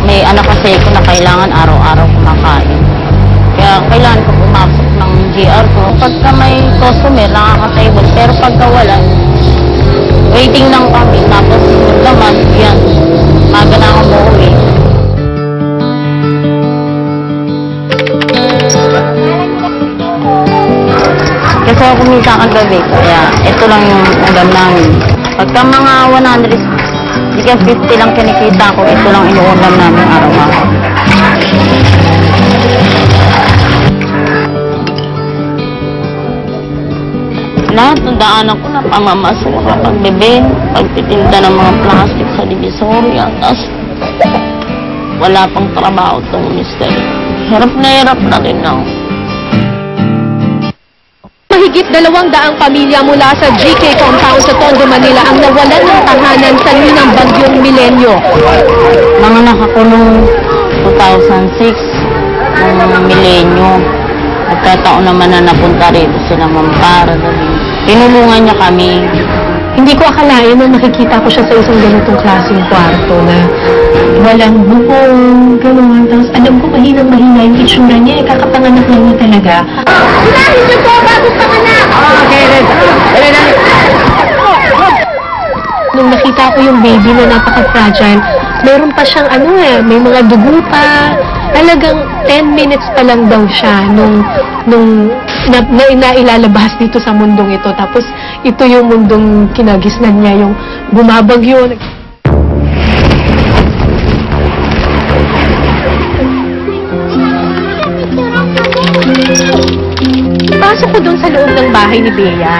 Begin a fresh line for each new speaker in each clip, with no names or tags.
May anak kasi ko na kailangan araw-araw kumakain. Kaya kailangan ko pumasok ng GR ko. Pagka may customer, nakaka-table. Pero pagka wala, waiting lang kami. Tapos naman, yan, maga na ako umuwi. Kasi ako kumita kagabi, kaya ito lang yung ulam namin. Pagka mga 100, sige 50 lang kinikita ko, ito lang inuulam namin araw-araw. Lahat ng daanan ko na pamamasura, pagbebenta, pagtitinda ng mga plastic sa Divisoria, tapos wala pang trabaho itong mister. Hirap na rin ako.
Mahigit 200 pamilya mula sa GK compound sa Tondo, Manila ang nawalan ng tahanan sa linang bagyong Milenyo.
Nanganak ako noong 2006, ng Milenyo. Nagkataon naman na napunta rito silang Mampara. Tinulungan niya kami.
Hindi ko akalain na makikita ko siya sa isang ganitong klaseng kwarto na walang bubong, gano'n. Tapos alam ko mahinang-mahina yung itsura niya. Kakapanganak lang niya talaga. Unahin niyo po bago panganak! Nung nakita ko yung baby na napaka-fragile, meron pa siyang may mga dugo pa. Talagang 10 minutes pa lang daw siya nung nailalabas dito sa mundong ito. Tapos ito yung mundong kinagisnan niya, yung bumabagyo. Pasok ko doon sa loob ng bahay ni Bea.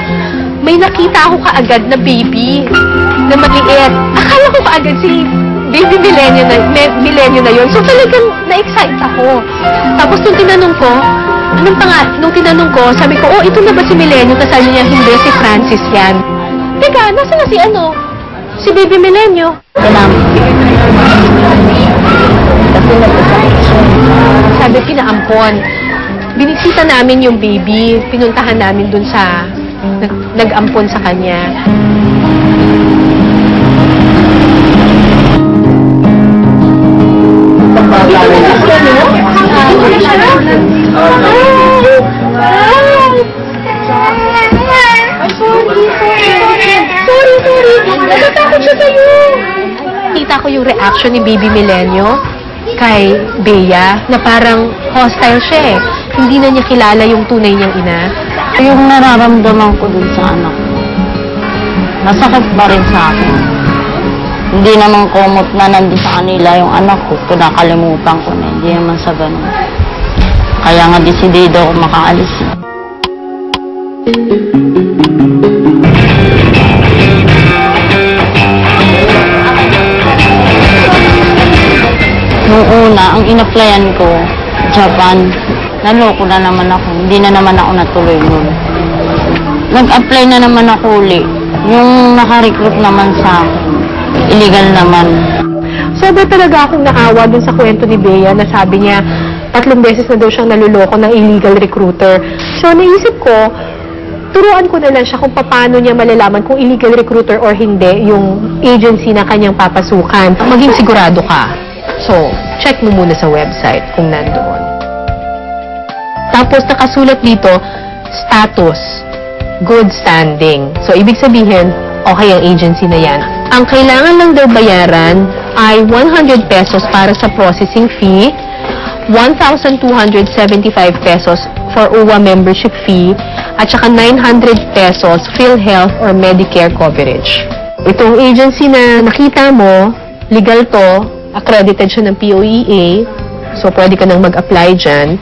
May nakita ako kaagad na baby na maliit. Akala ko kaagad si baby Milenyo na yun. So talagang na-excite ako. Tapos nung tinanong ko, sabi ko, ito na ba si Milenyo? Tapos sabi niya, hindi, si Francis yan. Teka, nasa na si baby Milenyo? Sabi, pinaampon. Binisita namin yung baby. Pinuntahan namin dun sa nag-ampon sa kanya. Natatakot siya sa'yo. Kita ko yung reaction ni baby Milenyo kay Bea na parang hostile siya eh. Hindi na niya kilala yung tunay niyang ina.
Yung nararamdaman ko dun sa anak ko, masakit pa rin sa akin. Hindi naman komot na nandun sa kanila yung anak ko. Nakalimutan ko na, hindi naman sa ganun. Kaya nga desidido ako makaalis. Noong una, ang in-applyan ko, Japan. Naloko na naman ako. Hindi na naman ako natuloy nun. Nag-apply na naman ako uli. Yung naka-recruit naman sa akin, illegal naman.
Sobra talaga akong naawa dun sa kwento ni Bea na sabi niya 3 beses na daw siyang naluloko ng illegal recruiter. So naisip ko, turuan ko na lang siya kung paano niya malalaman kung illegal recruiter or hindi yung agency na kanyang papasukan. Maging sigurado ka. So, check mo muna sa website kung nandoon. Tapos nakasulat dito, status, good standing. So, ibig sabihin, okay ang agency na yan. Ang kailangan lang daw bayaran ay 100 pesos para sa processing fee, 1,275 pesos for UWA membership fee, at saka 900 pesos PhilHealth or Medicare coverage. Itong agency na nakita mo, legal to, accredited siya ng POEA, so pwede ka nang mag-apply dyan.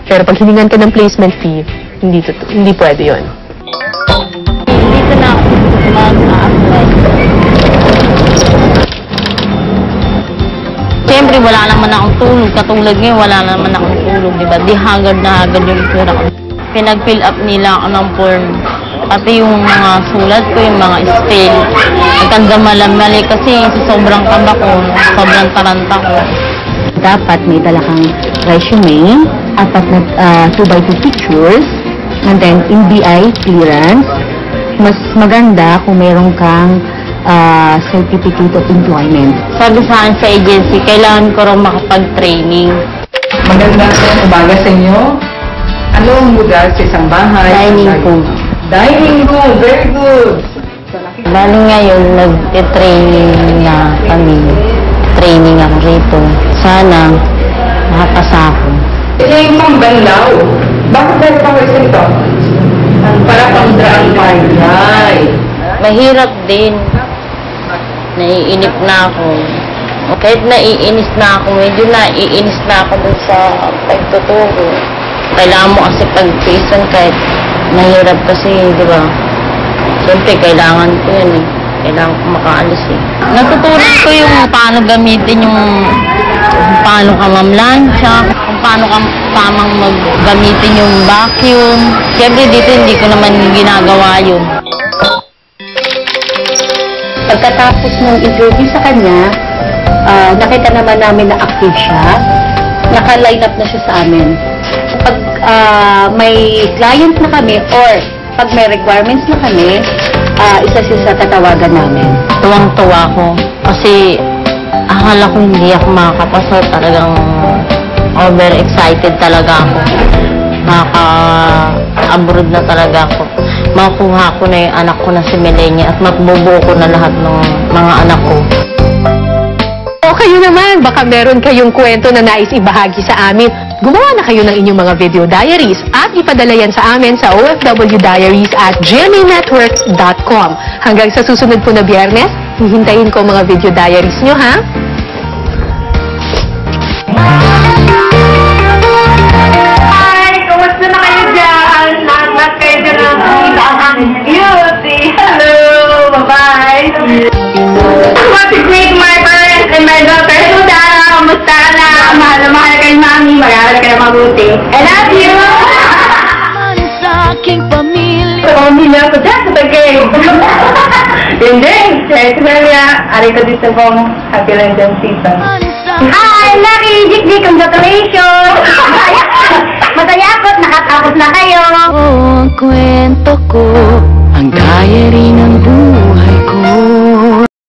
Pero pag hiningan ka ng placement fee, hindi pwede yun.
Dito na ako mag-apply. Siyempre, wala naman akong tulog. Katulad ngayon, wala naman akong tulog, diba? Di hagad na hagad yung pera ko. Pinag-fill up nila ako ng form. Pati yung mga sulat ko, yung mga spell. Nagkandamalamali kasi sobrang kaba ko, sobrang taranta ko.
Dapat may dala kang resume, apat na 2x2 pictures, and then NBI clearance. Mas maganda kung meron kang Certificate of Employment.
Sabi sa akin sa agency, kailangan ko raw makapag-training.
Magandang umaga sa inyo. Anong lugar sa isang bahay?
Dining room.
Dining room, very good.
Bali ngayon, nag-training na kami. Training ako rito. Sana, makapasa ako.
Yung pangbanlaw, bakit meron pang ito? Para pang dry.
Mahirap din. Naiinip na ako. O kahit naiinis na ako, medyo naiinis na ako dun sa pagtuturo. Kailangan mo kasi pagtiisan kahit mahirap kasi, di ba? Siyempre, kailangan ko yun eh. Kailangan ko makaalis eh. Natutunan ko yung paano gamitin yung kung paano ka mamlansya, kung paano ka tamang maggamitin yung vacuum. Siyempre dito hindi ko naman ginagawa yun.
Pagkatapos ng interview sa kanya, nakita naman namin na active siya. Naka-line up na siya sa amin. Pag may client na kami or pag may requirements na kami, isa siya sa tatawagan namin.
Tuwang-tuwa ko kasi akala ko hindi ako makakapasa. Talagang over-excited talaga ako. Makaka-abroad na talaga ako. Makuha ko na yung anak ko na si Melenia at mabubuo ko na lahat ng mga anak ko.
O kayo naman, baka meron kayong kwento na nais ibahagi sa amin. Gumawa na kayo ng inyong mga video diaries at ipadala yan sa amin sa ofwdiaries@gmanetwork.com. Hanggang sa susunod po na Biyernes, hihintayin ko mga video diaries nyo, ha?
Hi! Kumusta na kayo dyan? Lahat kayo dyan ang beauty. Hello! Bye-bye! I want to greet my parents and my daughter. Sudara! Kumusta na? Mahal na mahal kayo, mami. Mag-aaral kayo mabuti. I love you! Pamilya ko dyan sa Tagay. Hindi. Sa Australia, arito dito pong happy London season. Hi! Lucky! Jikdi! Congratulations! Masaya ako at nakatapos na kayo.
Ang kwento ko, ang diary ng buhay.